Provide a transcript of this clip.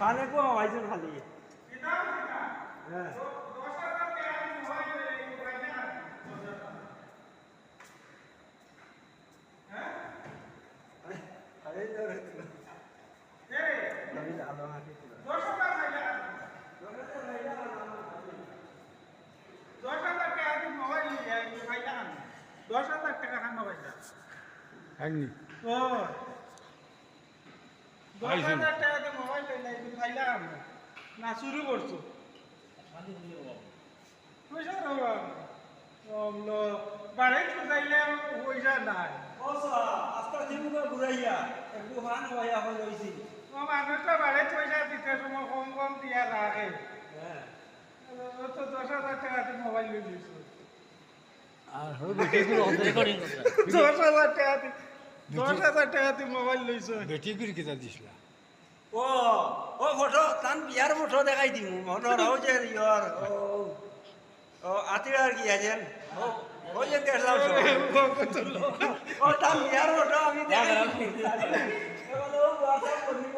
পানে কো হওয়াইছেন খালি হ্যাঁ আরে তো আমি আলো হাতে হয়নি ও 10,000 টাকা দিয়ে মোবাইল নাই তুমি খাইলাম না শুরু করছো পয়সা রবা আমলো বাড়ি খুঁজাইলে পয়সা নাই ওসা আজকাল জীবন ঘুরাইয়া একটু হান হইয়া হল হইছি ও মানুষটা বাড়ি পয়সা দিতে সময় কম কম দিয়া রাখে হ্যাঁ ও তো 10,000 টাকা দিয়ে মোবাইল নিয়ে দিয়েছো আর হবে বেটি করে রেকর্ডিং করতে 10,000 টাকা দিয়ে 10,000 টাকা দিয়ে মোবাইল লইছো বেটি করে কিতা দিছিলা ও ও ফটো তান বিয়ার ফটো দেখাই দিমু মনৰ হও যে ইয়ার ও ও আতিরার কি আছেন ও ও যে দেখলাম ও তান বিয়ার ফটো আমি দেখাই দিমু এবারে ও WhatsApp করিব